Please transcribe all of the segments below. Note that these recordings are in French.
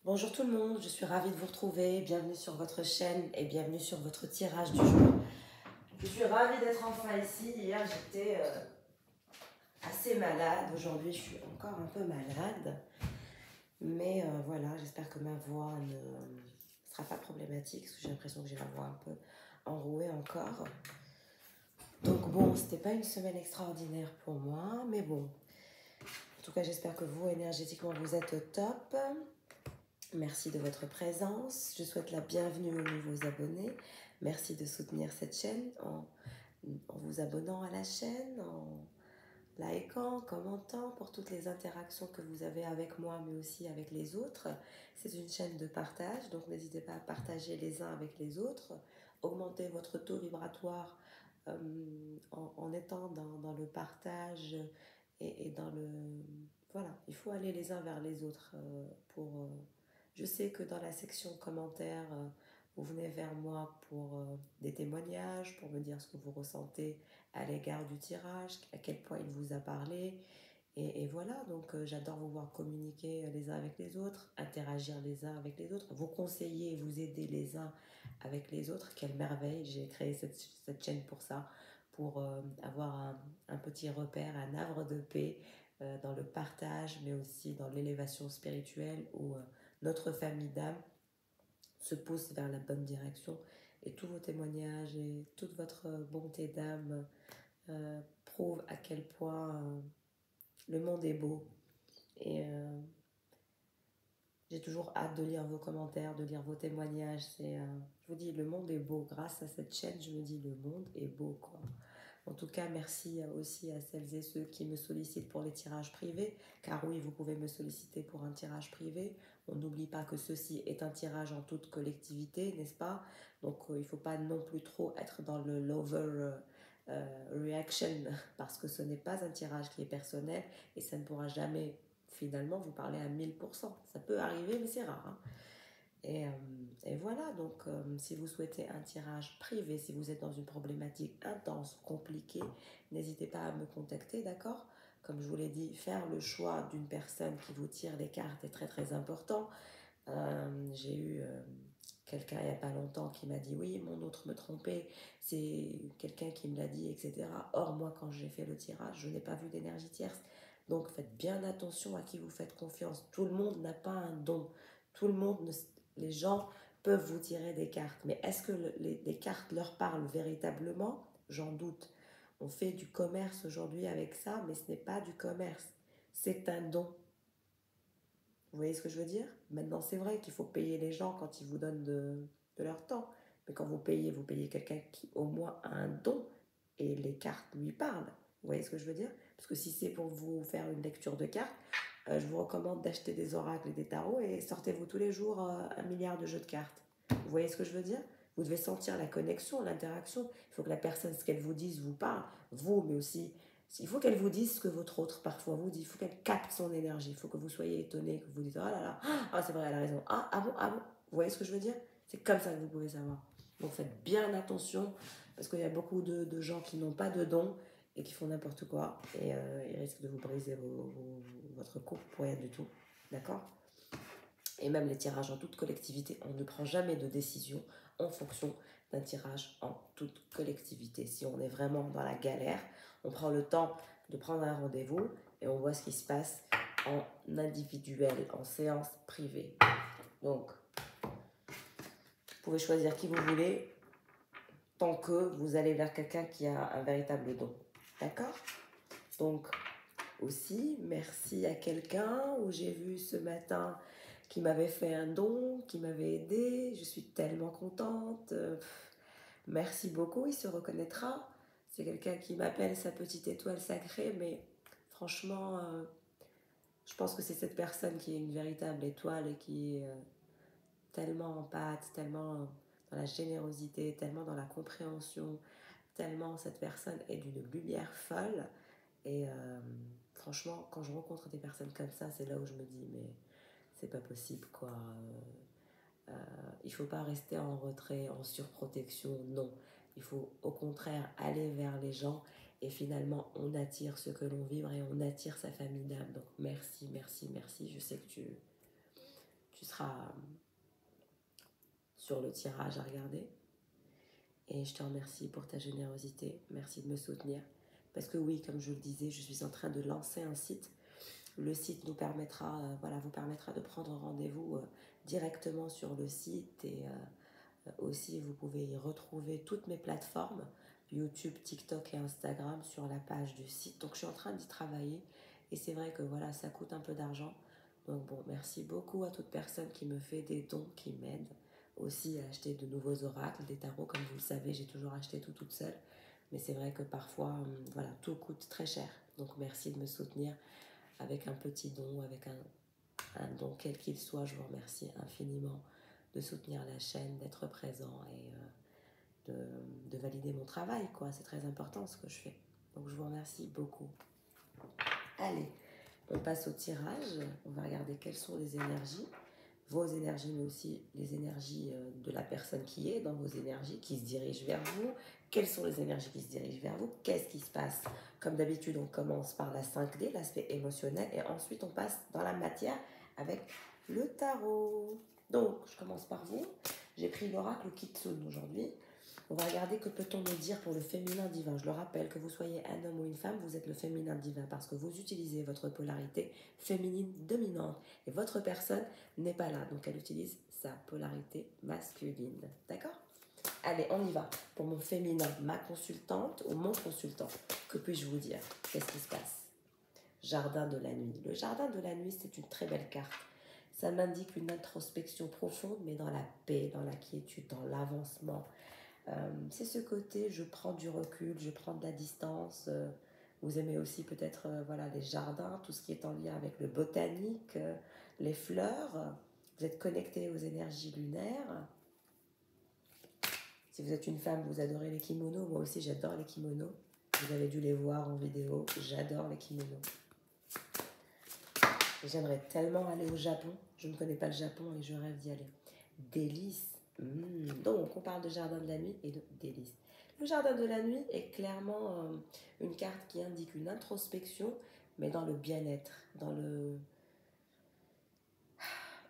Bonjour tout le monde, je suis ravie de vous retrouver. Bienvenue sur votre chaîne et bienvenue sur votre tirage du jour. Je suis ravie d'être enfin ici. Hier j'étais assez malade. Aujourd'hui je suis encore un peu malade. Mais voilà, j'espère que ma voix ne sera pas problématique parce que j'ai l'impression que j'ai la voix un peu enrouée encore. Donc bon, c'était pas une semaine extraordinaire pour moi, mais bon. En tout cas, j'espère que vous, énergétiquement, vous êtes au top. Merci de votre présence. Je souhaite la bienvenue aux nouveaux abonnés. Merci de soutenir cette chaîne en vous abonnant à la chaîne, en likant, commentant pour toutes les interactions que vous avez avec moi, mais aussi avec les autres. C'est une chaîne de partage, donc n'hésitez pas à partager les uns avec les autres. Augmentez votre taux vibratoire en étant dans le partage et dans le... Voilà, il faut aller les uns vers les autres pour... je sais que dans la section commentaires, vous venez vers moi pour des témoignages, pour me dire ce que vous ressentez à l'égard du tirage, à quel point il vous a parlé. Et voilà, donc j'adore vous voir communiquer les uns avec les autres, interagir les uns avec les autres, vous conseiller, vous aider les uns avec les autres. Quelle merveille, j'ai créé cette chaîne pour ça, pour avoir un petit repère, un havre de paix dans le partage, mais aussi dans l'élévation spirituelle où notre famille d'âme se pousse vers la bonne direction. Et tous vos témoignages et toute votre bonté d'âme prouvent à quel point le monde est beau. Et j'ai toujours hâte de lire vos commentaires, de lire vos témoignages. Je vous dis, le monde est beau. Grâce à cette chaîne, je me dis, le monde est beau, quoi. En tout cas, merci aussi à celles et ceux qui me sollicitent pour les tirages privés, car oui, vous pouvez me solliciter pour un tirage privé. On n'oublie pas que ceci est un tirage en toute collectivité, n'est-ce pas? Donc, il ne faut pas non plus trop être dans le lover reaction, parce que ce n'est pas un tirage qui est personnel et ça ne pourra jamais finalement vous parler à 1000%. Ça peut arriver, mais c'est rare. Hein. Et voilà, donc si vous souhaitez un tirage privé, si vous êtes dans une problématique intense, compliquée, n'hésitez pas à me contacter, d'accord? Comme je vous l'ai dit, faire le choix d'une personne qui vous tire les cartes est très très important. J'ai eu quelqu'un il n'y a pas longtemps qui m'a dit oui, mon autre me trompait, c'est quelqu'un qui me l'a dit, etc. Or, moi, quand j'ai fait le tirage, je n'ai pas vu d'énergie tierce. Donc, faites bien attention à qui vous faites confiance. Tout le monde n'a pas un don. Tout le monde, les gens peuvent vous tirer des cartes. Mais est-ce que les cartes leur parlent véritablement? J'en doute. On fait du commerce aujourd'hui avec ça, mais ce n'est pas du commerce. C'est un don. Vous voyez ce que je veux dire? Maintenant, c'est vrai qu'il faut payer les gens quand ils vous donnent de leur temps. Mais quand vous payez quelqu'un qui au moins a un don et les cartes lui parlent. Vous voyez ce que je veux dire? Parce que si c'est pour vous faire une lecture de cartes, je vous recommande d'acheter des oracles et des tarots et sortez-vous tous les jours 1 milliard de jeux de cartes. Vous voyez ce que je veux dire? Vous devez sentir la connexion, l'interaction. Il faut que la personne, ce qu'elle vous dise, vous parle. Vous, mais aussi il faut qu'elle vous dise ce que votre autre parfois vous dit. Il faut qu'elle capte son énergie. Il faut que vous soyez étonné, que vous dites oh là là, ah c'est vrai, elle a raison. Ah bon, ah bon. Vous voyez ce que je veux dire? C'est comme ça que vous pouvez savoir. Donc faites bien attention parce qu'il y a beaucoup de gens qui n'ont pas de dons et qui font n'importe quoi et ils risquent de vous briser votre couple pour rien du tout. D'accord? Et même les tirages en toute collectivité, on ne prend jamais de décision en fonction d'un tirage en toute collectivité. Si on est vraiment dans la galère, on prend le temps de prendre un rendez-vous et on voit ce qui se passe en individuel, en séance privée. Donc, vous pouvez choisir qui vous voulez tant que vous allez vers quelqu'un qui a un véritable don. D'accord? Donc, aussi, merci à quelqu'un où j'ai vu ce matin qui m'avait fait un don, qui m'avait aidé. Je suis tellement contente. Merci beaucoup, il se reconnaîtra. C'est quelqu'un qui m'appelle sa petite étoile sacrée, mais franchement, je pense que c'est cette personne qui est une véritable étoile et qui est tellement en pâte, tellement dans la générosité, tellement dans la compréhension, tellement cette personne est d'une lumière folle. Et franchement, quand je rencontre des personnes comme ça, c'est là où je me dis, mais c'est pas possible, quoi. Il faut pas rester en retrait, en surprotection, non. Il faut au contraire aller vers les gens et finalement on attire ce que l'on vibre et on attire sa famille d'âme. Donc merci, merci, merci. Je sais que tu tu seras sur le tirage à regarder. Et je te remercie pour ta générosité. Merci de me soutenir. Parce que oui, comme je le disais, je suis en train de lancer un site. Le site nous permettra, vous permettra de prendre rendez-vous directement sur le site. Et aussi, vous pouvez y retrouver toutes mes plateformes, YouTube, TikTok et Instagram sur la page du site. Donc, je suis en train d'y travailler. Et c'est vrai que voilà, ça coûte un peu d'argent. Donc bon, merci beaucoup à toute personne qui me fait des dons, qui m'aide aussi à acheter de nouveaux oracles, des tarots. Comme vous le savez, j'ai toujours acheté tout toute seule. Mais c'est vrai que parfois, voilà, tout coûte très cher. Donc merci de me soutenir avec un petit don, avec un don quel qu'il soit. Je vous remercie infiniment de soutenir la chaîne, d'être présent et de valider mon travail, quoi. C'est très important ce que je fais. Donc je vous remercie beaucoup. Allez, on passe au tirage. On va regarder quelles sont les énergies, vos énergies, mais aussi les énergies de la personne qui est dans vos énergies, qui se dirige vers vous. Quelles sont les énergies qui se dirigent vers vous? Qu'est-ce qui se passe? Comme d'habitude, on commence par la 5D, l'aspect émotionnel, et ensuite on passe dans la matière avec le tarot. Donc, je commence par vous. J'ai pris l'oracle Kitsune aujourd'hui. On va regarder que peut-on me dire pour le féminin divin. Je le rappelle, que vous soyez un homme ou une femme, vous êtes le féminin divin parce que vous utilisez votre polarité féminine dominante. Et votre personne n'est pas là, donc elle utilise sa polarité masculine. D'accord? Allez, on y va. Pour mon féminin, ma consultante ou mon consultant, que puis-je vous dire? Qu'est-ce qui se passe? Jardin de la nuit. Le jardin de la nuit, c'est une très belle carte. Ça m'indique une introspection profonde, mais dans la paix, dans la quiétude, dans l'avancement. C'est ce côté, je prends du recul, je prends de la distance. Vous aimez aussi peut-être voilà, les jardins, tout ce qui est en lien avec le botanique, les fleurs. Vous êtes connecté aux énergies lunaires. Si vous êtes une femme, vous adorez les kimonos. Moi aussi, j'adore les kimonos. Vous avez dû les voir en vidéo. J'adore les kimonos. J'aimerais tellement aller au Japon. Je ne connais pas le Japon et je rêve d'y aller. Délices. Donc, on parle de jardin de la nuit et de délices. Le jardin de la nuit est clairement une carte qui indique une introspection, mais dans le bien-être, dans le...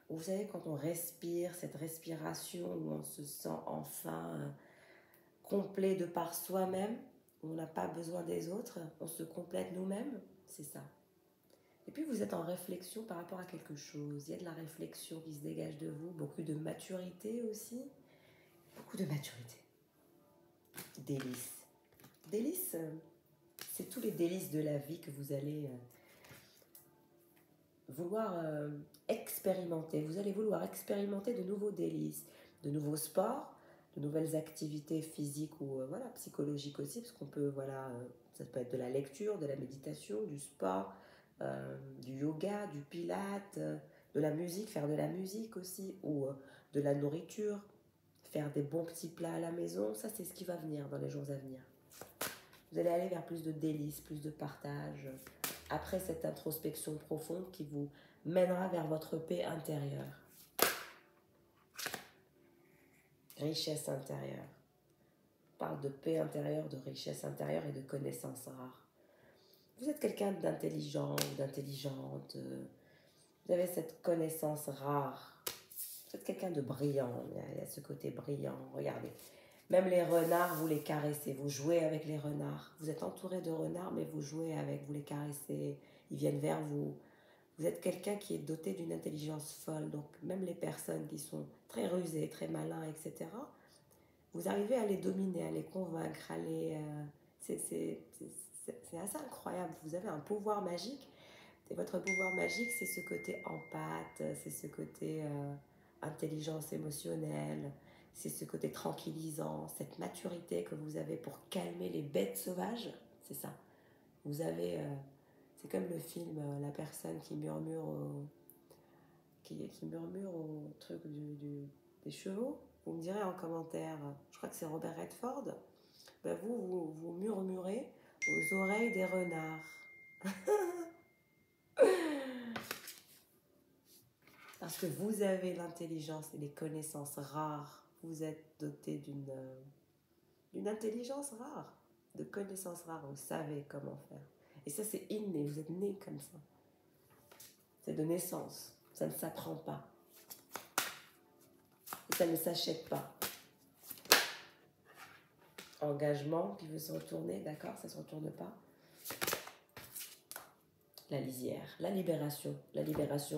Vous savez, quand on respire, cette respiration où on se sent enfin complet de par soi-même, où on n'a pas besoin des autres, on se complète nous-mêmes, c'est ça. Et puis vous êtes en réflexion par rapport à quelque chose. Il y a de la réflexion qui se dégage de vous, beaucoup de maturité aussi. Beaucoup de maturité. Délices. Délices, c'est tous les délices de la vie que vous allez vouloir expérimenter. Vous allez vouloir expérimenter de nouveaux délices, de nouveaux sports, de nouvelles activités physiques ou voilà, psychologiques aussi, parce qu'on peut, voilà, ça peut être de la lecture, de la méditation, du sport, du yoga, du pilate, de la musique, faire de la musique aussi, ou de la nourriture, faire des bons petits plats à la maison. Ça, c'est ce qui va venir dans les jours à venir. Vous allez aller vers plus de délices, plus de partage, après cette introspection profonde qui vous mènera vers votre paix intérieure. Richesse intérieure. On parle de paix intérieure, de richesse intérieure et de connaissances rares. Vous êtes quelqu'un d'intelligent ou d'intelligente. Vous avez cette connaissance rare. Vous êtes quelqu'un de brillant. Il y a ce côté brillant. Regardez. Même les renards, vous les caressez. Vous jouez avec les renards. Vous êtes entouré de renards, mais vous jouez avec, vous les caressez. Ils viennent vers vous. Vous êtes quelqu'un qui est doté d'une intelligence folle. Donc, même les personnes qui sont très rusées, très malins, etc., vous arrivez à les dominer, à les convaincre, à les... c'est assez incroyable. Vous avez un pouvoir magique. Et votre pouvoir magique, c'est ce côté empathe, c'est ce côté intelligence émotionnelle, c'est ce côté tranquillisant, cette maturité que vous avez pour calmer les bêtes sauvages. C'est ça. Vous avez... c'est comme le film, la personne qui murmure qui murmure au truc des chevaux. Vous me direz en commentaire, je crois que c'est Robert Redford. Ben vous murmurez aux oreilles des renards. Parce que vous avez l'intelligence et les connaissances rares. Vous êtes doté d'une intelligence rare, de connaissances rares. Vous savez comment faire. Et ça, c'est inné. Vous êtes né comme ça. C'est de naissance. Ça ne s'apprend pas. Et ça ne s'achète pas. Engagement qui veut se retourner, d'accord, ça ne se retourne pas. La lisière, la libération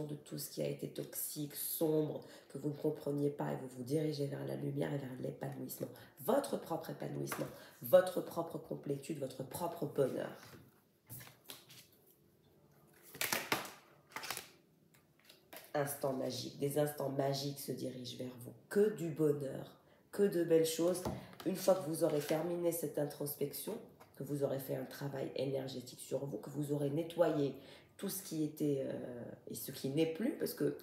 de tout ce qui a été toxique, sombre, que vous ne compreniez pas et vous vous dirigez vers la lumière et vers l'épanouissement. Votre propre épanouissement, votre propre complétude, votre propre bonheur. Instant magique, des instants magiques se dirigent vers vous. Que du bonheur, que de belles choses. Une fois que vous aurez terminé cette introspection, que vous aurez fait un travail énergétique sur vous, que vous aurez nettoyé tout ce qui était et ce qui n'est plus, parce que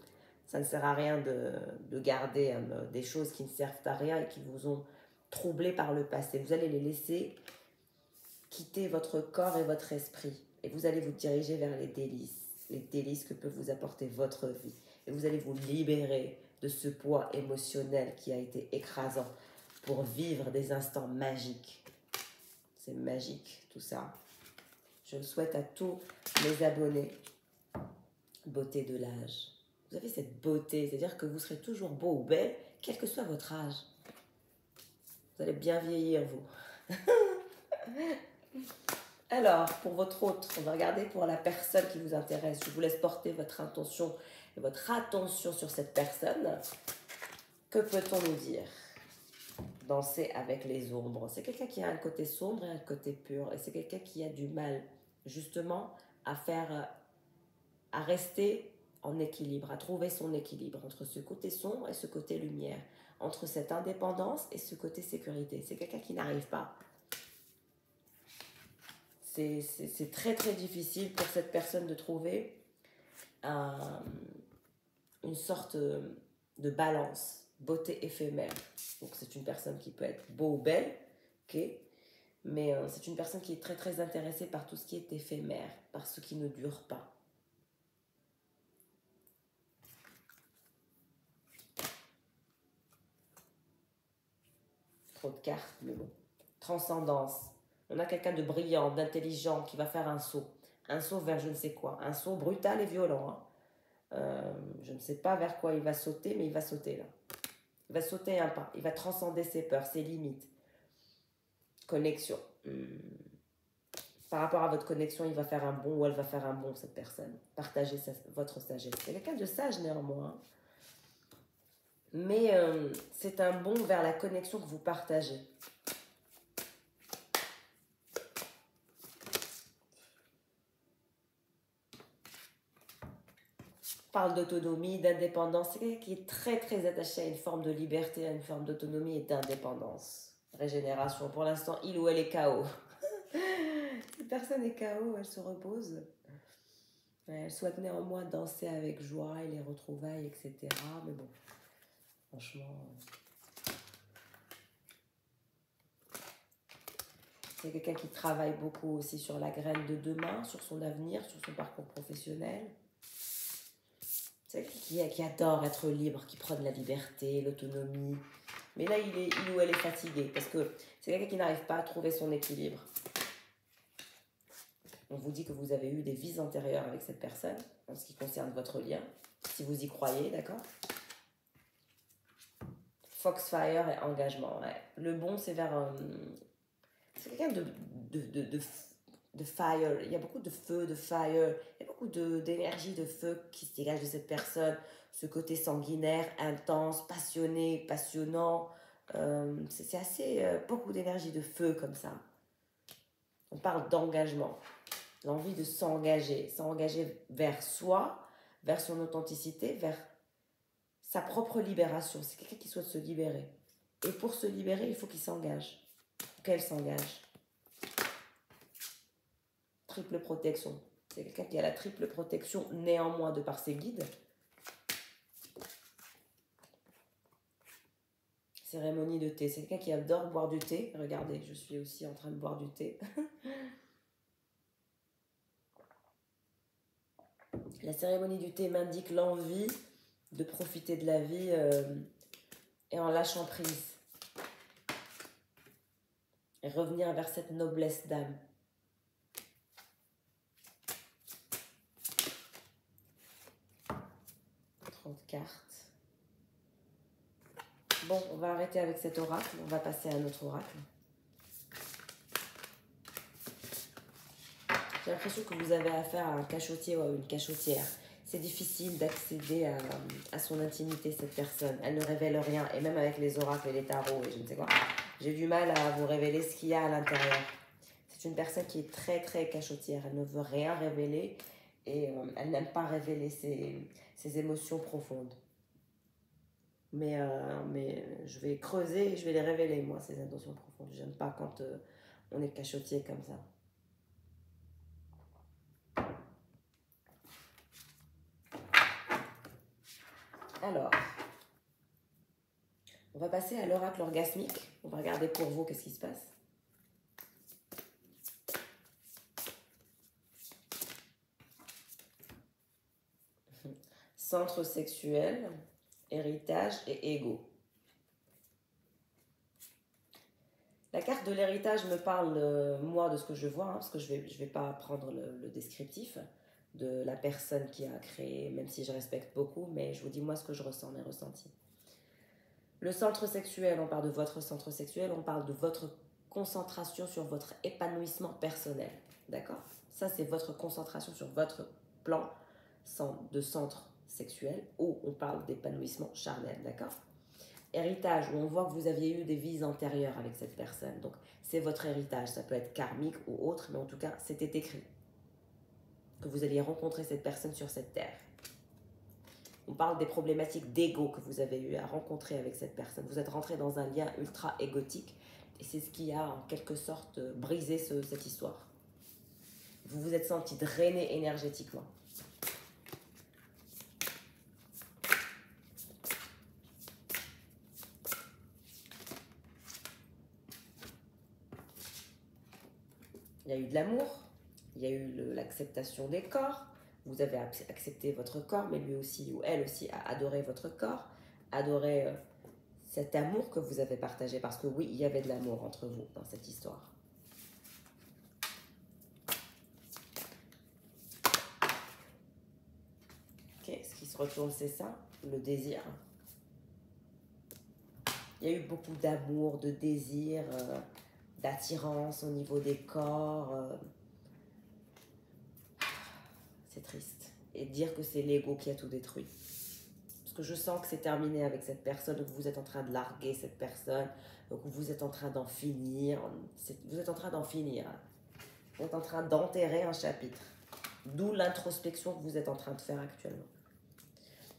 ça ne sert à rien de garder des choses qui ne servent à rien et qui vous ont troublé par le passé. Vous allez les laisser quitter votre corps et votre esprit et vous allez vous diriger vers les délices que peut vous apporter votre vie. Et vous allez vous libérer de ce poids émotionnel qui a été écrasant pour vivre des instants magiques. C'est magique tout ça. Je le souhaite à tous mes abonnés. Beauté de l'âge. Vous avez cette beauté, c'est-à-dire que vous serez toujours beau ou belle, quel que soit votre âge. Vous allez bien vieillir, vous. Alors, pour votre autre, on va regarder pour la personne qui vous intéresse. Je vous laisse porter votre intention et votre attention sur cette personne. Que peut-on nous dire? Danser avec les ombres. C'est quelqu'un qui a un côté sombre et un côté pur. Et c'est quelqu'un qui a du mal, justement, à rester en équilibre, à trouver son équilibre entre ce côté sombre et ce côté lumière, entre cette indépendance et ce côté sécurité. C'est quelqu'un qui n'arrive pas. C'est très très difficile pour cette personne de trouver une sorte de balance, beauté éphémère. Donc c'est une personne qui peut être beau ou belle, ok, mais c'est une personne qui est très très intéressée par tout ce qui est éphémère, par ce qui ne dure pas. Trop de cartes, mais bon. Transcendance. On a quelqu'un de brillant, d'intelligent, qui va faire un saut. Un saut vers je ne sais quoi. Un saut brutal et violent. Je ne sais pas vers quoi il va sauter, mais il va sauter là. Il va sauter un pas. Il va transcender ses peurs, ses limites. Connexion. Par rapport à votre connexion, il va faire un bond ou elle va faire un bond, cette personne. Partagez votre sagesse. C'est quelqu'un de sage néanmoins. Mais c'est un bond vers la connexion que vous partagez. Parle d'autonomie, d'indépendance. C'est quelqu'un qui est très très attaché à une forme de liberté, à une forme d'autonomie et d'indépendance. Régénération. Pour l'instant, il ou elle est KO. Cette personne est KO, elle se repose. Elle souhaite néanmoins danser avec joie et les retrouvailles, etc. Mais bon, franchement... C'est quelqu'un qui travaille beaucoup aussi sur la graine de demain, sur son avenir, sur son parcours professionnel. C'est quelqu'un qui adore être libre, qui prône la liberté, l'autonomie. Mais là, il ou elle est fatigué parce que c'est quelqu'un qui n'arrive pas à trouver son équilibre. On vous dit que vous avez eu des vies antérieures avec cette personne, en ce qui concerne votre lien, si vous y croyez, d'accord? Foxfire et engagement, ouais. Le bon, c'est vers... c'est quelqu'un de fire. Il y a beaucoup de feu, de fire. Il y a beaucoup d'énergie de feu qui se dégage de cette personne. Ce côté sanguinaire, intense, passionné, passionnant. C'est assez... beaucoup d'énergie de feu comme ça. On parle d'engagement. L'envie de s'engager vers soi, vers son authenticité, vers sa propre libération. C'est quelqu'un qui souhaite se libérer. Et pour se libérer, il faut qu'il s'engage. Qu'elle s'engage. Triple protection. C'est quelqu'un qui a la triple protection, néanmoins, de par ses guides. Cérémonie de thé. C'est quelqu'un qui adore boire du thé. Regardez, je suis aussi en train de boire du thé. La cérémonie du thé m'indique l'envie de profiter de la vie et en lâchant prise. Et revenir vers cette noblesse d'âme. Cartes. Bon, on va arrêter avec cet oracle. On va passer à un autre oracle. J'ai l'impression que vous avez affaire à un cachotier ou à une cachotière. C'est difficile d'accéder à son intimité, cette personne. Elle ne révèle rien. Et même avec les oracles et les tarots et je ne sais quoi, j'ai du mal à vous révéler ce qu'il y a à l'intérieur. C'est une personne qui est très, très cachotière. Elle ne veut rien révéler et elle n'aime pas révéler ses émotions profondes. Mais je vais creuser et je vais les révéler, moi, ces intentions profondes. J'aime pas quand on est cachotier comme ça. Alors, on va passer à l'oracle orgasmique. On va regarder pour vous qu'est-ce qui se passe. Centre sexuel, héritage et ego. La carte de l'héritage me parle, moi, de ce que je vois, hein, parce que je vais pas prendre le descriptif de la personne qui a créé, même si je respecte beaucoup, mais je vous dis moi ce que je ressens, mes ressentis. Le centre sexuel, on parle de votre centre sexuel, on parle de votre concentration sur votre épanouissement personnel, d'accord? Ça, c'est votre concentration sur votre plan de centre sexuel, où on parle d'épanouissement charnel, d'accord? Héritage, où on voit que vous aviez eu des vies antérieures avec cette personne. Donc, c'est votre héritage. Ça peut être karmique ou autre, mais en tout cas, c'était écrit que vous alliez rencontrer cette personne sur cette terre. On parle des problématiques d'ego que vous avez eu à rencontrer avec cette personne. Vous êtes rentré dans un lien ultra égotique et c'est ce qui a en quelque sorte brisé cette histoire. Vous vous êtes senti drainé énergétiquement. Il y a eu de l'amour, il y a eu l'acceptation des corps, vous avez accepté votre corps, mais lui aussi ou elle aussi a adoré votre corps, adoré cet amour que vous avez partagé, parce que oui, il y avait de l'amour entre vous dans cette histoire. Ok, ce qui se retourne, c'est ça, le désir. Il y a eu beaucoup d'amour, de désir, d'attirance au niveau des corps. C'est triste. Et dire que c'est l'ego qui a tout détruit. Parce que je sens que c'est terminé avec cette personne, que vous êtes en train de larguer cette personne, que vous êtes en train d'en finir. Vous êtes en train d'en finir. Vous êtes en train d'enterrer un chapitre. D'où l'introspection que vous êtes en train de faire actuellement.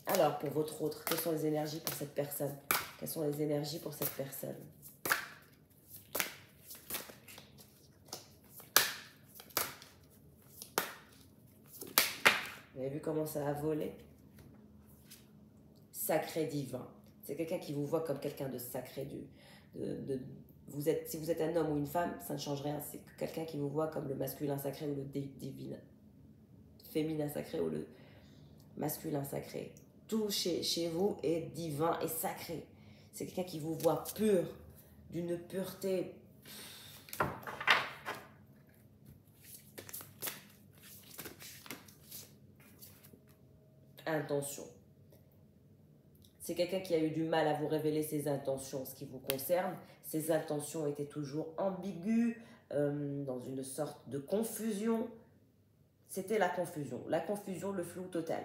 Alors, pour votre autre, quelles sont les énergies pour cette personne? Quelles sont les énergies pour cette personne? Vous avez vu comment ça a volé? Sacré divin. C'est quelqu'un qui vous voit comme quelqu'un de sacré. Si vous êtes un homme ou une femme, ça ne change rien. C'est quelqu'un qui vous voit comme le masculin sacré ou le divin. Féminin sacré ou le masculin sacré. Tout chez vous est divin et sacré. C'est quelqu'un qui vous voit pur, d'une pureté. Intention. C'est quelqu'un qui a eu du mal à vous révéler ses intentions, ce qui vous concerne. Ses intentions étaient toujours ambiguës, dans une sorte de confusion. C'était la confusion, le flou total.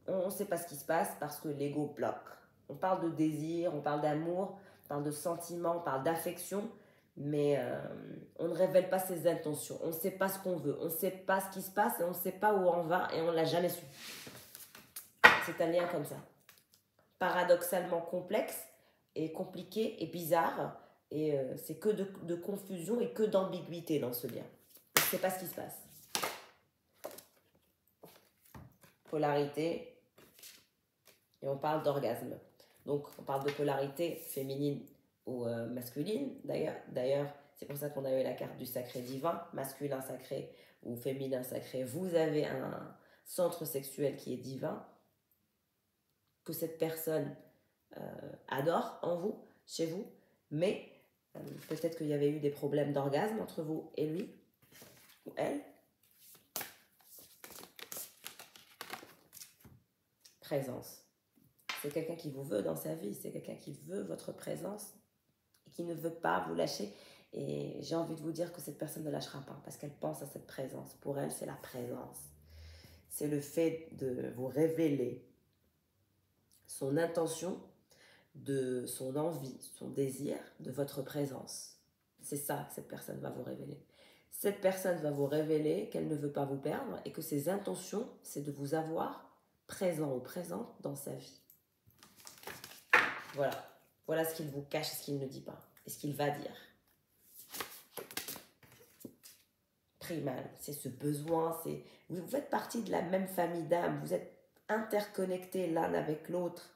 On ne sait pas ce qui se passe parce que l'ego bloque. On parle de désir, on parle d'amour, on parle de sentiments, on parle d'affection, mais on ne révèle pas ses intentions. On ne sait pas ce qu'on veut, on ne sait pas ce qui se passe et on ne sait pas où on va et on ne l'a jamais su. C'est un lien comme ça. Paradoxalement complexe et compliqué et bizarre. Et c'est que de confusion et que d'ambiguïté dans ce lien. On ne sait pas ce qui se passe. Polarité. Et on parle d'orgasme. Donc, on parle de polarité féminine ou masculine. D'ailleurs, c'est pour ça qu'on a eu la carte du sacré divin, masculin sacré ou féminin sacré. Vous avez un centre sexuel qui est divin, que cette personne adore en vous, chez vous, mais peut-être qu'il y avait eu des problèmes d'orgasme entre vous et lui ou elle. Présence. C'est quelqu'un qui vous veut dans sa vie, c'est quelqu'un qui veut votre présence et qui ne veut pas vous lâcher. Et j'ai envie de vous dire que cette personne ne lâchera pas parce qu'elle pense à cette présence. Pour elle, c'est la présence. C'est le fait de vous révéler son intention, de son envie, son désir, de votre présence. C'est ça que cette personne va vous révéler. Cette personne va vous révéler qu'elle ne veut pas vous perdre et que ses intentions, c'est de vous avoir présent ou présente dans sa vie. Voilà. Voilà ce qu'il vous cache, ce qu'il ne dit pas et ce qu'il va dire. Primal, c'est ce besoin, c'est vous faites partie de la même famille d'âmes, vous êtes interconnectés l'un avec l'autre.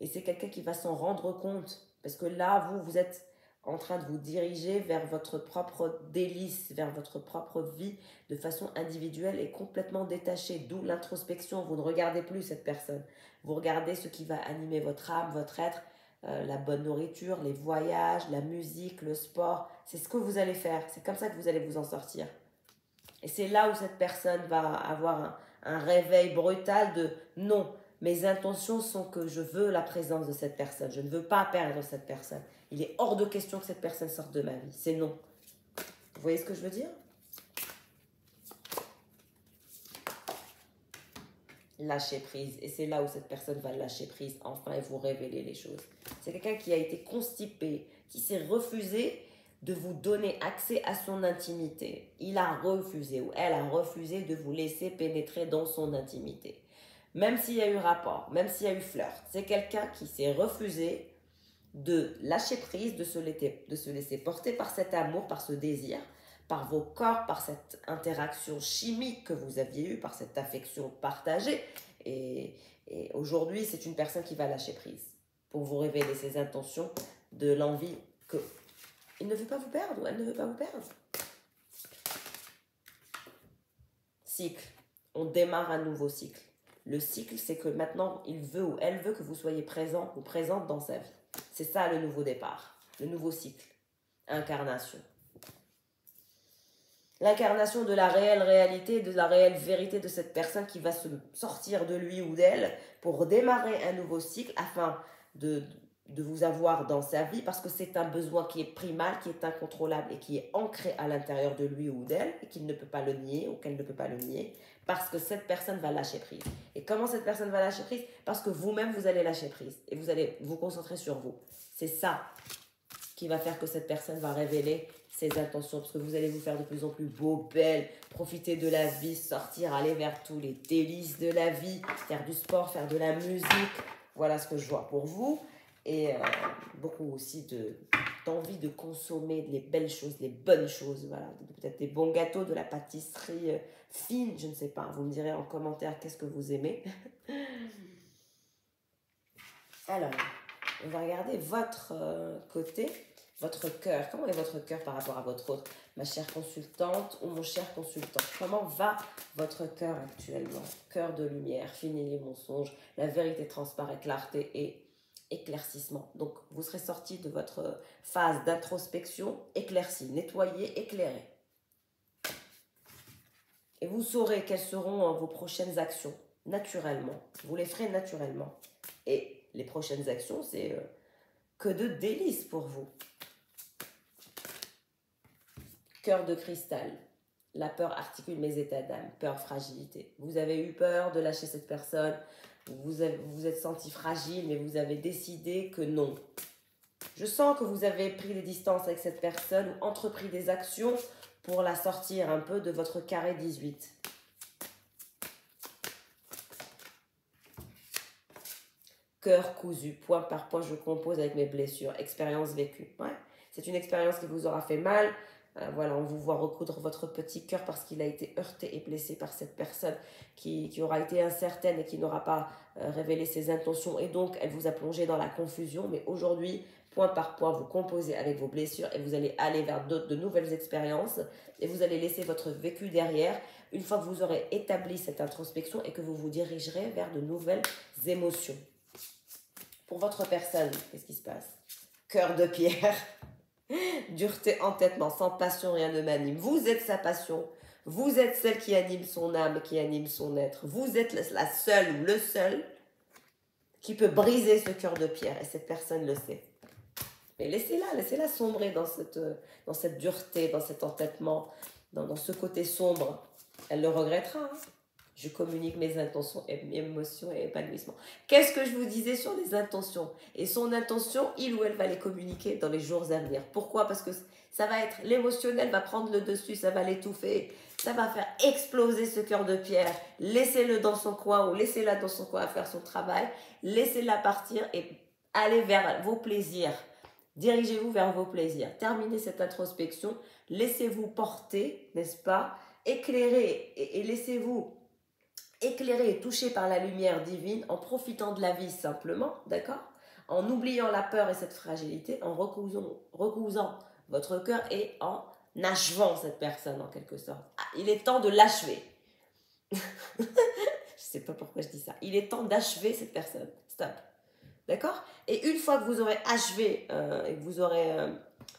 Et c'est quelqu'un qui va s'en rendre compte. Parce que là, vous êtes en train de vous diriger vers votre propre délice, vers votre propre vie de façon individuelle et complètement détachée. D'où l'introspection. Vous ne regardez plus cette personne. Vous regardez ce qui va animer votre âme, votre être, la bonne nourriture, les voyages, la musique, le sport. C'est ce que vous allez faire. C'est comme ça que vous allez vous en sortir. Et c'est là où cette personne va avoir un réveil brutal de non. Mes intentions sont que je veux la présence de cette personne. Je ne veux pas perdre cette personne. Il est hors de question que cette personne sorte de ma vie. C'est non. Vous voyez ce que je veux dire? Lâcher prise. Et c'est là où cette personne va lâcher prise enfin et vous révéler les choses. C'est quelqu'un qui a été constipé, qui s'est refusé de vous donner accès à son intimité. Il a refusé ou elle a refusé de vous laisser pénétrer dans son intimité. Même s'il y a eu rapport, même s'il y a eu flirt, c'est quelqu'un qui s'est refusé de lâcher prise, de se laisser porter par cet amour, par ce désir, par vos corps, par cette interaction chimique que vous aviez eue, par cette affection partagée. Et aujourd'hui, c'est une personne qui va lâcher prise pour vous révéler ses intentions, de l'envie que il ne veut pas vous perdre ou elle ne veut pas vous perdre. Cycle. On démarre un nouveau cycle. Le cycle, c'est que maintenant, il veut ou elle veut que vous soyez présent ou présente dans sa vie. C'est ça le nouveau départ, le nouveau cycle. Incarnation. L'incarnation de la réelle réalité, de la réelle vérité de cette personne qui va se sortir de lui ou d'elle pour démarrer un nouveau cycle afin de vous avoir dans sa vie parce que c'est un besoin qui est primal, qui est incontrôlable et qui est ancré à l'intérieur de lui ou d'elle et qu'il ne peut pas le nier ou qu'elle ne peut pas le nier parce que cette personne va lâcher prise. Et comment cette personne va lâcher prise? Parce que vous-même, vous allez lâcher prise et vous allez vous concentrer sur vous. C'est ça qui va faire que cette personne va révéler ses intentions parce que vous allez vous faire de plus en plus beau, belle, profiter de la vie, sortir, aller vers tous les délices de la vie, faire du sport, faire de la musique. Voilà ce que je vois pour vous. Et beaucoup aussi d'envie de consommer les belles choses, les bonnes choses, voilà, peut-être des bons gâteaux, de la pâtisserie fine, je ne sais pas, vous me direz en commentaire qu'est-ce que vous aimez. Alors, on va regarder votre côté, votre cœur. Comment est votre cœur par rapport à votre autre, ma chère consultante ou mon cher consultant? Comment va votre cœur actuellement? Cœur de lumière, fini les mensonges, la vérité transparaît, clarté et éclaircissement. Donc, vous serez sorti de votre phase d'introspection éclaircie, nettoyée, éclairée. Et vous saurez quelles seront vos prochaines actions, naturellement. Vous les ferez naturellement. Et les prochaines actions, c'est que de délices pour vous. Cœur de cristal. La peur articule mes états d'âme. Peur, fragilité. Vous avez eu peur de lâcher cette personne. Vous êtes senti fragile, mais vous avez décidé que non. Je sens que vous avez pris des distances avec cette personne ou entrepris des actions pour la sortir un peu de votre carré 18. Cœur cousu, point par point, je compose avec mes blessures. Expérience vécue. Ouais. C'est une expérience qui vous aura fait mal. Voilà, on vous voit recoudre votre petit cœur parce qu'il a été heurté et blessé par cette personne qui aura été incertaine et qui n'aura pas révélé ses intentions. Et donc, elle vous a plongé dans la confusion. Mais aujourd'hui, point par point, vous composez avec vos blessures et vous allez aller vers de nouvelles expériences. Et vous allez laisser votre vécu derrière une fois que vous aurez établi cette introspection et que vous vous dirigerez vers de nouvelles émotions. Pour votre personne, qu'est-ce qui se passe? Cœur de pierre. Dureté, entêtement, sans passion, rien ne m'anime. Vous êtes sa passion. Vous êtes celle qui anime son âme, qui anime son être. Vous êtes la seule ou le seul qui peut briser ce cœur de pierre. Et cette personne le sait. Mais laissez-la sombrer dans cette dureté, dans cet entêtement, dans ce côté sombre. Elle le regrettera. Hein. Je communique mes intentions, et mes émotions et épanouissement. Qu'est-ce que je vous disais sur les intentions? Et son intention, il ou elle va les communiquer dans les jours à venir. Pourquoi? Parce que ça va être, l'émotionnel va prendre le dessus, ça va l'étouffer, ça va faire exploser ce cœur de pierre. Laissez-le dans son coin ou laissez-la dans son coin à faire son travail. Laissez-la partir et allez vers vos plaisirs. Dirigez-vous vers vos plaisirs. Terminez cette introspection. Laissez-vous porter, n'est-ce pas? Éclairez et laissez-vous éclairé et touché par la lumière divine en profitant de la vie simplement, d'accord? En oubliant la peur et cette fragilité, en recousant votre cœur et en achevant cette personne en quelque sorte. Ah, il est temps de l'achever. Je ne sais pas pourquoi je dis ça. Il est temps d'achever cette personne. Stop. D'accord? Et une fois que vous aurez achevé et que vous aurez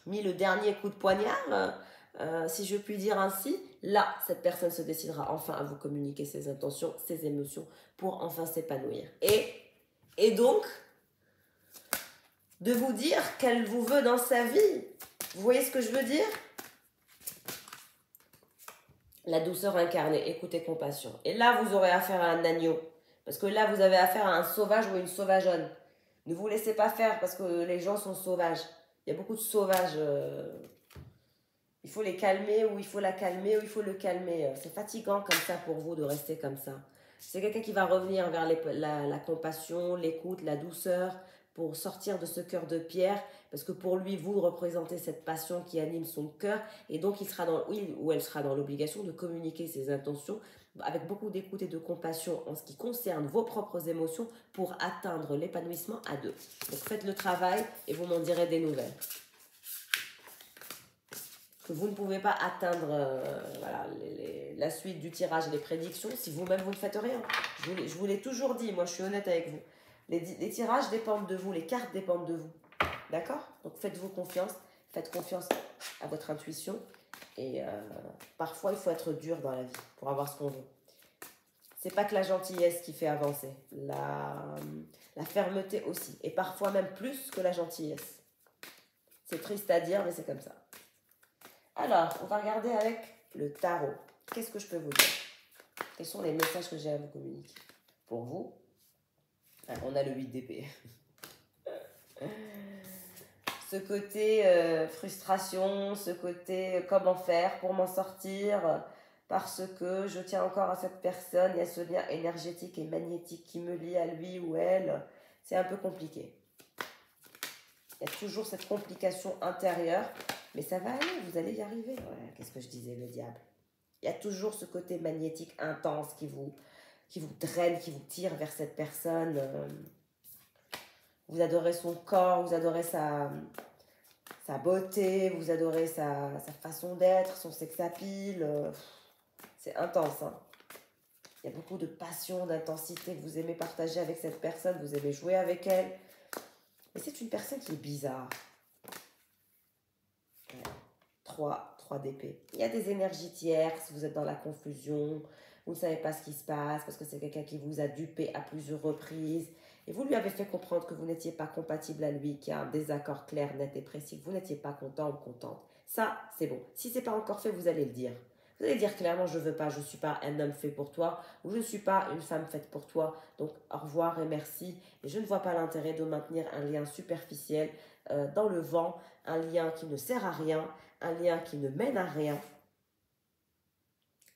mis le dernier coup de poignard, si je puis dire ainsi, là, cette personne se décidera enfin à vous communiquer ses intentions, ses émotions pour enfin s'épanouir. Et donc, de vous dire qu'elle vous veut dans sa vie. Vous voyez ce que je veux dire? La douceur incarnée, écoutez, compassion. Et là, vous aurez affaire à un agneau. Parce que là, vous avez affaire à un sauvage ou une sauvageonne. Ne vous laissez pas faire parce que les gens sont sauvages. Il y a beaucoup de sauvages. Il faut les calmer ou il faut la calmer ou il faut le calmer. C'est fatigant comme ça pour vous de rester comme ça. C'est quelqu'un qui va revenir vers la compassion, l'écoute, la douceur pour sortir de ce cœur de pierre. Parce que pour lui, vous représentez cette passion qui anime son cœur. Et donc, il ou elle sera dans l'obligation de communiquer ses intentions avec beaucoup d'écoute et de compassion en ce qui concerne vos propres émotions pour atteindre l'épanouissement à deux. Donc, faites le travail et vous m'en direz des nouvelles. Que vous ne pouvez pas atteindre voilà, la suite du tirage et les prédictions si vous-même vous ne faites rien. Je vous l'ai toujours dit, moi je suis honnête avec vous. Les tirages dépendent de vous, les cartes dépendent de vous. D'accord? Donc faites-vous confiance, faites confiance à votre intuition. Et parfois il faut être dur dans la vie pour avoir ce qu'on veut. C'est pas que la gentillesse qui fait avancer, la fermeté aussi. Et parfois même plus que la gentillesse. C'est triste à dire, mais c'est comme ça. Alors, on va regarder avec le tarot. Qu'est-ce que je peux vous dire? Quels sont les messages que j'ai à vous communiquer? Pour vous, on a le 8 d'épée. Ce côté frustration, ce côté comment faire pour m'en sortir, parce que je tiens encore à cette personne, il y a ce lien énergétique et magnétique qui me lie à lui ou elle. C'est un peu compliqué. Il y a toujours cette complication intérieure. Mais ça va aller, vous allez y arriver. Ouais, qu'est-ce que je disais, le diable? Il y a toujours ce côté magnétique intense qui vous draine, qui vous tire vers cette personne. Vous adorez son corps, vous adorez sa beauté, vous adorez sa façon d'être, son sex appeal. C'est intense. Hein. Il y a beaucoup de passion, d'intensité que vous aimez partager avec cette personne, vous aimez jouer avec elle. Mais c'est une personne qui est bizarre. 3 d'épée. Il y a des énergies tierces, vous êtes dans la confusion, vous ne savez pas ce qui se passe parce que c'est quelqu'un qui vous a dupé à plusieurs reprises et vous lui avez fait comprendre que vous n'étiez pas compatible à lui, qu'il y a un désaccord clair, net et précis, que vous n'étiez pas content ou contente. Ça, c'est bon. Si ce n'est pas encore fait, vous allez le dire. Vous allez dire clairement, je ne veux pas, je ne suis pas un homme fait pour toi ou je ne suis pas une femme faite pour toi. Donc, au revoir et merci. Et je ne vois pas l'intérêt de maintenir un lien superficiel dans le vent, un lien qui ne sert à rien, un lien qui ne mène à rien.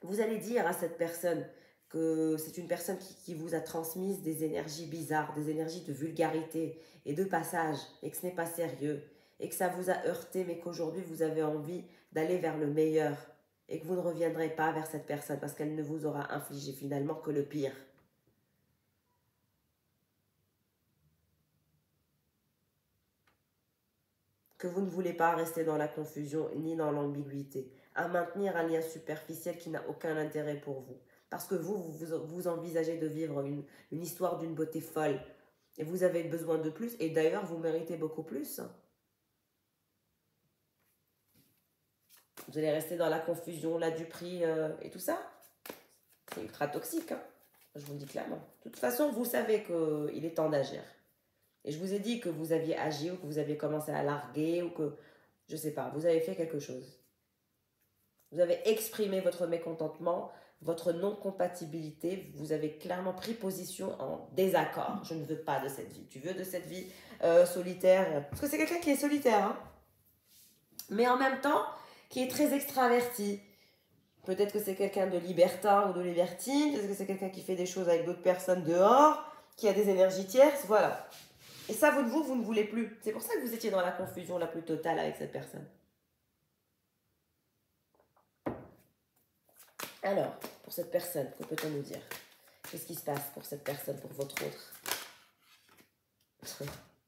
Vous allez dire à cette personne que c'est une personne qui vous a transmis des énergies bizarres, des énergies de vulgarité et de passage, et que ce n'est pas sérieux, et que ça vous a heurté, mais qu'aujourd'hui vous avez envie d'aller vers le meilleur, et que vous ne reviendrez pas vers cette personne parce qu'elle ne vous aura infligé finalement que le pire. Que vous ne voulez pas rester dans la confusion ni dans l'ambiguïté, à maintenir un lien superficiel qui n'a aucun intérêt pour vous. Parce que vous envisagez de vivre une histoire d'une beauté folle. Et vous avez besoin de plus. Et d'ailleurs, vous méritez beaucoup plus. Vous allez rester dans la confusion, la duperie et tout ça. C'est ultra toxique. Hein. Je vous le dis clairement. De toute façon, vous savez qu'il est temps d'agir. Et je vous ai dit que vous aviez agi ou que vous aviez commencé à larguer ou que, je ne sais pas, vous avez fait quelque chose. Vous avez exprimé votre mécontentement, votre non-compatibilité. Vous avez clairement pris position en désaccord. Je ne veux pas de cette vie. Tu veux de cette vie solitaire? Parce que c'est quelqu'un qui est solitaire, hein, mais en même temps qui est très extraverti. Peut-être que c'est quelqu'un de libertin ou de libertine. Peut-être que c'est quelqu'un qui fait des choses avec d'autres personnes dehors, qui a des énergies tierces. Voilà. Et ça, vous ne voulez plus. C'est pour ça que vous étiez dans la confusion la plus totale avec cette personne. Alors, pour cette personne, que peut-on nous dire? Qu'est-ce qui se passe pour cette personne, pour votre autre?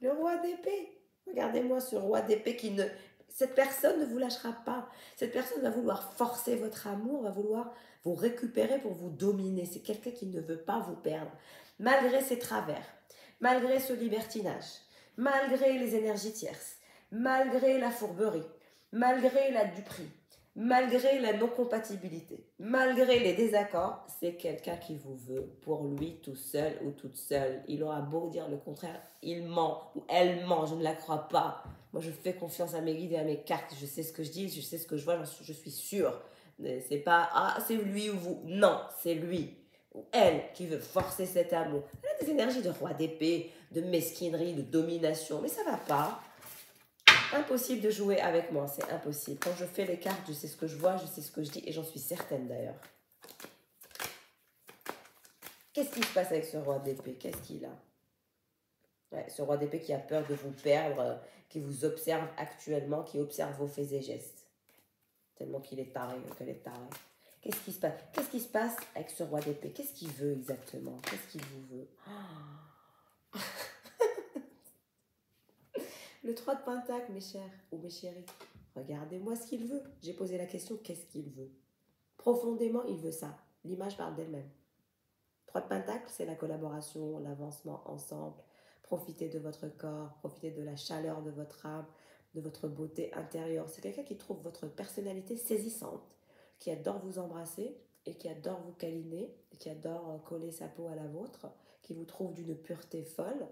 Le roi d'épée. Regardez-moi ce roi d'épée qui ne... Cette personne ne vous lâchera pas. Cette personne va vouloir forcer votre amour, va vouloir vous récupérer pour vous dominer. C'est quelqu'un qui ne veut pas vous perdre. Malgré ses travers, malgré ce libertinage, malgré les énergies tierces, malgré la fourberie, malgré la duperie, malgré la non-compatibilité, malgré les désaccords, c'est quelqu'un qui vous veut pour lui tout seul ou toute seule. Il aura beau dire le contraire, il ment ou elle ment, je ne la crois pas. Moi, je fais confiance à mes guides et à mes cartes. Je sais ce que je dis, je sais ce que je vois, je suis sûre. C'est pas, ah, c'est lui ou vous. Non, c'est lui ou elle qui veut forcer cet amour. Elle a des énergies de roi d'épée, de mesquinerie, de domination, mais ça va pas. Impossible de jouer avec moi, c'est impossible. Quand je fais les cartes, je sais ce que je vois, je sais ce que je dis et j'en suis certaine d'ailleurs. Qu'est-ce qui se passe avec ce roi d'épée? Qu'est-ce qu'il a? Ouais, ce roi d'épée qui a peur de vous perdre, qui vous observe actuellement, qui observe vos faits et gestes. Tellement qu'il est taré, qu'elle est tarée. Qu'est-ce qui se passe? Qu'est-ce qui se passe avec ce roi d'épée? Qu'est-ce qu'il veut exactement? Qu'est-ce qu'il vous veut? Oh. Le 3 de Pentacle, mes chers ou mes chéris. Regardez-moi ce qu'il veut. J'ai posé la question, qu'est-ce qu'il veut? Profondément, il veut ça. L'image parle d'elle-même. 3 de Pentacle, c'est la collaboration, l'avancement ensemble. Profitez de votre corps, profitez de la chaleur de votre âme, de votre beauté intérieure. C'est quelqu'un qui trouve votre personnalité saisissante, qui adore vous embrasser et qui adore vous câliner, et qui adore coller sa peau à la vôtre, qui vous trouve d'une pureté folle,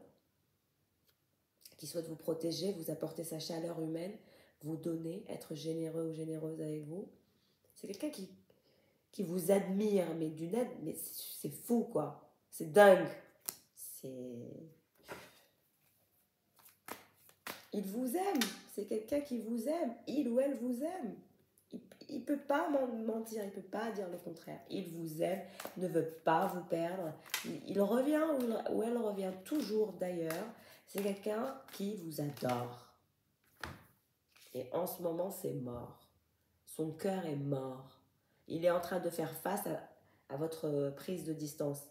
qui souhaite vous protéger, vous apporter sa chaleur humaine, vous donner, être généreux ou généreuse avec vous. C'est quelqu'un qui vous admire, mais d'une aide, mais c'est fou quoi. C'est dingue. Il vous aime. C'est quelqu'un qui vous aime. Il ou elle vous aime. Il ne peut pas mentir, il ne peut pas dire le contraire. Il vous aime, ne veut pas vous perdre. Il revient ou elle revient toujours d'ailleurs. C'est quelqu'un qui vous adore. Et en ce moment, c'est mort. Son cœur est mort. Il est en train de faire face à votre prise de distance.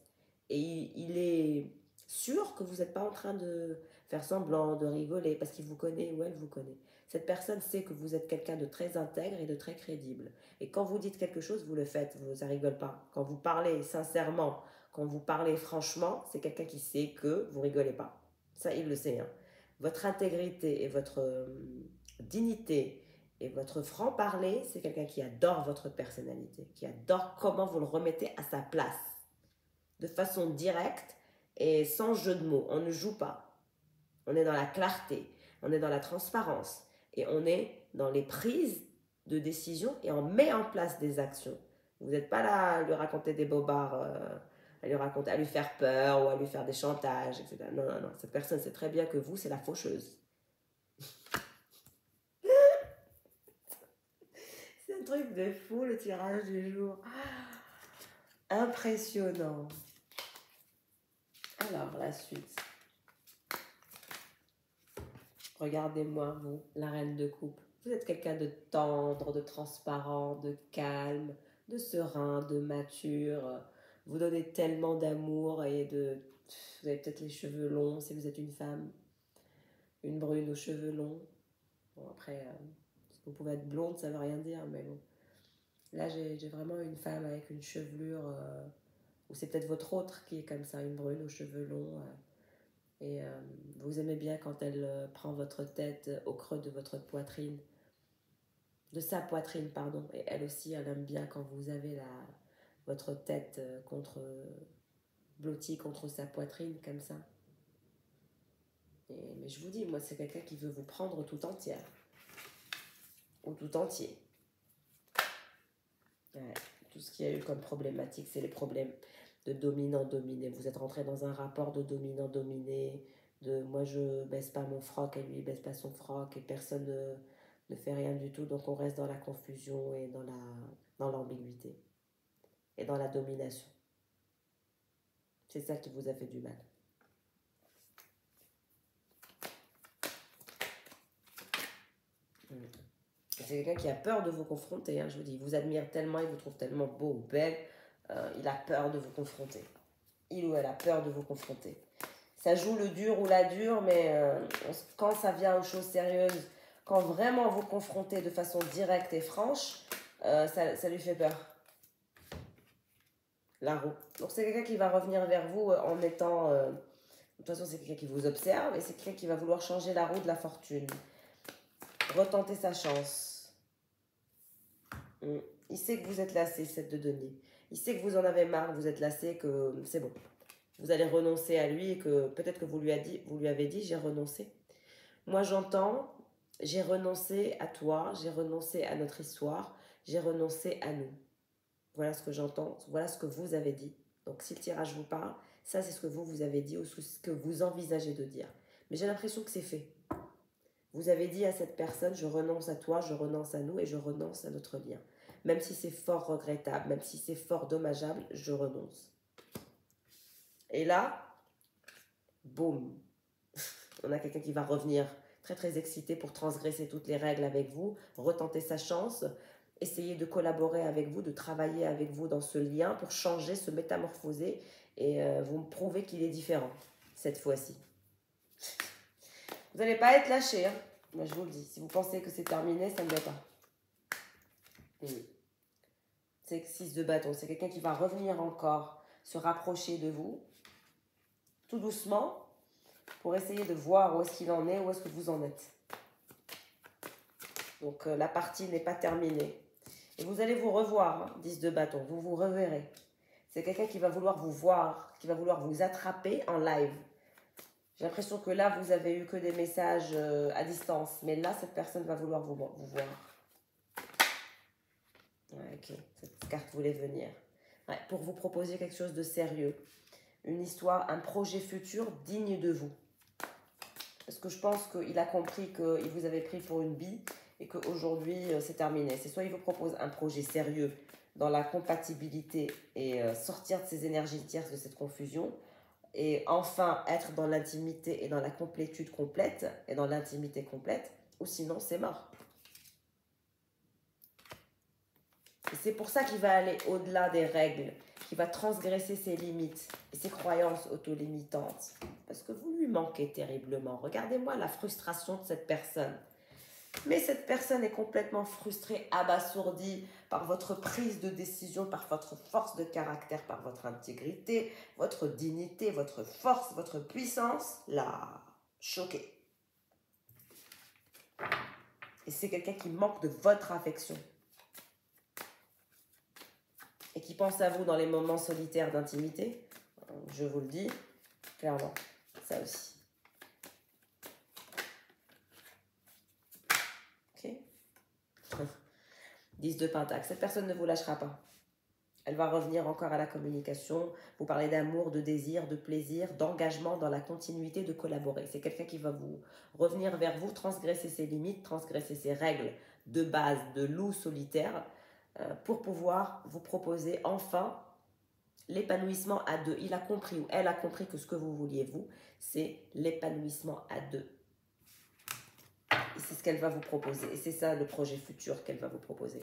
Et il est sûr que vous n'êtes pas en train de faire semblant, de rigoler, parce qu'il vous connaît ou elle vous connaît. Cette personne sait que vous êtes quelqu'un de très intègre et de très crédible. Et quand vous dites quelque chose, vous le faites, ça ne rigole pas. Quand vous parlez sincèrement, quand vous parlez franchement, c'est quelqu'un qui sait que vous rigolez pas. Ça, il le sait. Hein. Votre intégrité et votre dignité et votre franc-parler, c'est quelqu'un qui adore votre personnalité, qui adore comment vous le remettez à sa place. De façon directe et sans jeu de mots. On ne joue pas. On est dans la clarté, on est dans la transparence et on est dans les prises de décision et on met en place des actions. Vous n'êtes pas là à lui raconter des bobards, à lui faire peur ou à lui faire des chantages, etc. Non, non, non. Cette personne sait très bien que vous, c'est la faucheuse. C'est un truc de fou, le tirage du jour. Impressionnant. Alors, la suite. Regardez-moi, vous, la reine de coupe. Vous êtes quelqu'un de tendre, de transparent, de calme, de serein, de mature. Vous donnez tellement d'amour et de... Vous avez peut-être les cheveux longs si vous êtes une femme. Une brune aux cheveux longs. Bon, après, vous pouvez être blonde, ça veut rien dire, mais bon. Là, j'ai vraiment une femme avec une chevelure... ou c'est peut-être votre autre qui est comme ça, une brune aux cheveux longs... Et vous aimez bien quand elle prend votre tête au creux de votre poitrine, de sa poitrine, pardon. Et elle aussi, elle aime bien quand vous avez votre tête contre blotti contre sa poitrine, comme ça. Mais je vous dis, moi, c'est quelqu'un qui veut vous prendre tout entière. Ou tout entier. Ouais. Tout ce qu'il y a eu comme problématique, c'est les problèmes de dominant-dominé. Vous êtes rentré dans un rapport de dominant-dominé, de moi je baisse pas mon froc et lui il baisse pas son froc et personne ne fait rien du tout. Donc on reste dans la confusion et dans l'ambiguïté et dans la domination. C'est ça qui vous a fait du mal. C'est quelqu'un qui a peur de vous confronter, hein, je vous dis. Il vous admire tellement, il vous trouve tellement beau ou belle. Il a peur de vous confronter. Il ou elle a peur de vous confronter. Ça joue le dur ou la dure, mais quand ça vient aux choses sérieuses, quand vraiment vous confrontez de façon directe et franche, ça lui fait peur. La roue. Donc c'est quelqu'un qui va revenir vers vous en étant... de toute façon, c'est quelqu'un qui vous observe et c'est quelqu'un qui va vouloir changer la roue de la fortune. Retenter sa chance. Il sait que vous êtes lassé, cette de denier. Il sait que vous en avez marre, vous êtes lassé, que c'est bon. Vous allez renoncer à lui et que peut-être que vous lui avez dit, j'ai renoncé. Moi, j'entends, j'ai renoncé à toi, j'ai renoncé à notre histoire, j'ai renoncé à nous. Voilà ce que j'entends, voilà ce que vous avez dit. Donc, si le tirage vous parle, ça, c'est ce que vous avez dit ou ce que vous envisagez de dire. Mais j'ai l'impression que c'est fait. Vous avez dit à cette personne, je renonce à toi, je renonce à nous et je renonce à notre lien. Même si c'est fort regrettable, même si c'est fort dommageable, je renonce. Et là, boum, on a quelqu'un qui va revenir très très excité pour transgresser toutes les règles avec vous, retenter sa chance, essayer de collaborer avec vous, de travailler avec vous dans ce lien pour changer, se métamorphoser et vous me prouvez qu'il est différent cette fois-ci. Vous n'allez pas être lâché, hein. Moi je vous le dis, si vous pensez que c'est terminé, ça ne l'est pas. C'est 6 de bâton, c'est quelqu'un qui va revenir encore, se rapprocher de vous, tout doucement, pour essayer de voir où est-ce qu'il en est, où est-ce que vous en êtes. Donc la partie n'est pas terminée. Et vous allez vous revoir, hein, 10 de bâton, vous vous reverrez. C'est quelqu'un qui va vouloir vous voir, qui va vouloir vous attraper en live. J'ai l'impression que là, vous avez eu que des messages à distance. Mais là, cette personne va vouloir vous voir. Ouais, ok, cette carte voulait venir. Ouais, pour vous proposer quelque chose de sérieux. Une histoire, un projet futur digne de vous. Parce que je pense qu'il a compris qu'il vous avait pris pour une bille et qu'aujourd'hui, c'est terminé. C'est soit il vous propose un projet sérieux dans la compatibilité et sortir de ces énergies tierces, de cette confusion, et enfin être dans l'intimité et dans la complétude complète, et dans l'intimité complète, ou sinon c'est mort. Et c'est pour ça qu'il va aller au-delà des règles, qu'il va transgresser ses limites et ses croyances auto-limitantes. Parce que vous lui manquez terriblement. Regardez-moi la frustration de cette personne. Mais cette personne est complètement frustrée, abasourdie par votre prise de décision, par votre force de caractère, par votre intégrité, votre dignité, votre force, votre puissance. Là, choquée. Et c'est quelqu'un qui manque de votre affection. Et qui pense à vous dans les moments solitaires d'intimité. Je vous le dis, clairement, ça aussi. 10 de Pentacle. Cette personne ne vous lâchera pas. Elle va revenir encore à la communication. Vous parlez d'amour, de désir, de plaisir, d'engagement dans la continuité, de collaborer. C'est quelqu'un qui va vous revenir vers vous, transgresser ses limites, transgresser ses règles de base de loup solitaire pour pouvoir vous proposer enfin l'épanouissement à deux. Il a compris ou elle a compris que ce que vous vouliez, vous, c'est l'épanouissement à deux. Et c'est ce qu'elle va vous proposer. Et c'est ça le projet futur qu'elle va vous proposer.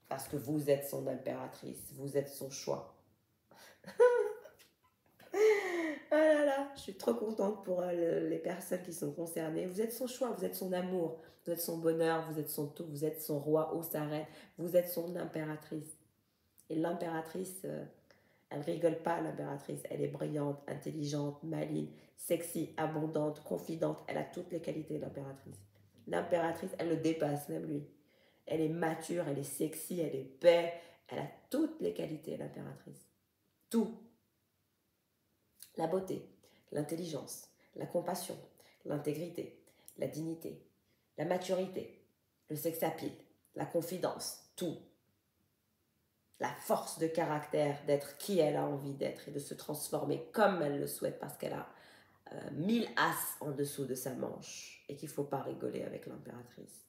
Parce que vous êtes son impératrice. Vous êtes son choix. Ah là là, je suis trop contente pour les personnes qui sont concernées. Vous êtes son choix, vous êtes son amour, vous êtes son bonheur, vous êtes son tout, vous êtes son roi ou sa reine. Vous êtes son impératrice. Et l'impératrice, elle rigole pas, l'impératrice. Elle est brillante, intelligente, maligne, sexy, abondante, confidente. Elle a toutes les qualités, l'impératrice. L'impératrice, elle le dépasse, même lui. Elle est mature, elle est sexy, elle est belle, Elle a toutes les qualités, l'impératrice. Tout. La beauté, l'intelligence, la compassion, l'intégrité, la dignité, la maturité, le sex appeal, la confidence, tout. La force de caractère d'être qui elle a envie d'être et de se transformer comme elle le souhaite parce qu'elle a 1000 as en dessous de sa manche et qu'il ne faut pas rigoler avec l'impératrice.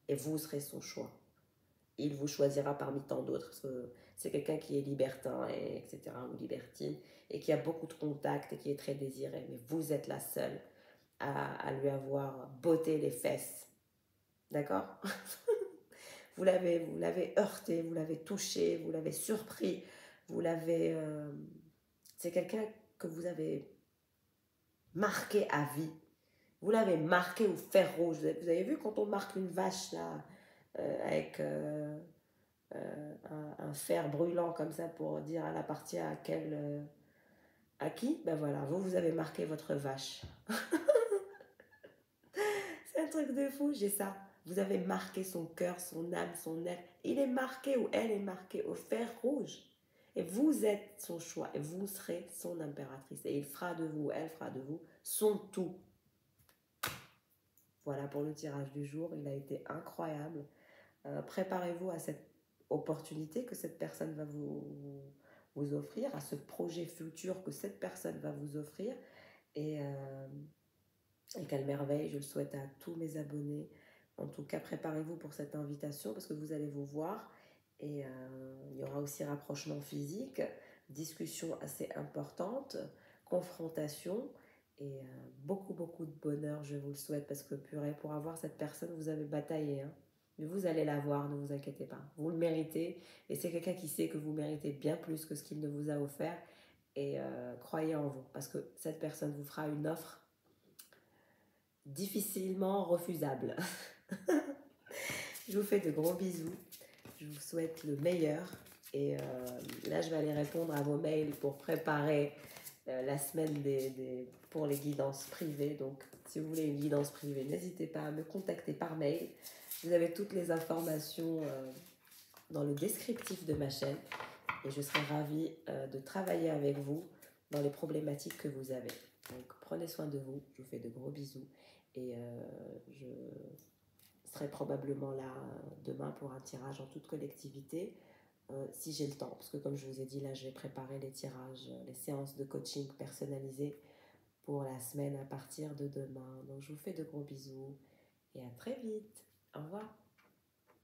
Et vous serez son choix. Il vous choisira parmi tant d'autres. C'est quelqu'un qui est libertin, etc., ou libertine, et qui a beaucoup de contacts et qui est très désiré. Mais vous êtes la seule à lui avoir botté les fesses. D'accord? Vous l'avez heurté, vous l'avez touché, vous l'avez surpris, vous l'avez... c'est quelqu'un que vous avez marqué à vie. Vous l'avez marqué au fer rouge. Vous avez vu quand on marque une vache là, avec un fer brûlant comme ça pour dire elle appartient à quel... à qui? Ben voilà, vous avez marqué votre vache. C'est un truc de fou, j'ai ça. Vous avez marqué son cœur, son âme, son être. Il est marqué ou elle est marquée au fer rouge. Et vous êtes son choix et vous serez son impératrice. Et il fera de vous, elle fera de vous son tout. Voilà pour le tirage du jour. Il a été incroyable. Préparez-vous à cette opportunité que cette personne va vous offrir, à ce projet futur que cette personne va vous offrir. Et quelle merveille, je le souhaite à tous mes abonnés. En tout cas, préparez-vous pour cette invitation parce que vous allez vous voir. Et il y aura aussi rapprochement physique, discussion assez importante, confrontation et beaucoup, beaucoup de bonheur, je vous le souhaite parce que purée, pour avoir cette personne, vous avez bataillé. Hein. Mais vous allez l'avoir, ne vous inquiétez pas. Vous le méritez et c'est quelqu'un qui sait que vous méritez bien plus que ce qu'il ne vous a offert. Et croyez en vous parce que cette personne vous fera une offre difficilement refusable. Je vous fais de gros bisous. Je vous souhaite le meilleur. Et là, je vais aller répondre à vos mails pour préparer la semaine pour les guidances privées. Donc, si vous voulez une guidance privée, n'hésitez pas à me contacter par mail. Vous avez toutes les informations dans le descriptif de ma chaîne. Et je serai ravie de travailler avec vous dans les problématiques que vous avez. Donc, prenez soin de vous. Je vous fais de gros bisous. Et je serai probablement là demain pour un tirage en toute collectivité. Si j'ai le temps, parce que comme je vous ai dit, là, je vais préparer les tirages, les séances de coaching personnalisées pour la semaine à partir de demain. Donc, je vous fais de gros bisous et à très vite. Au revoir.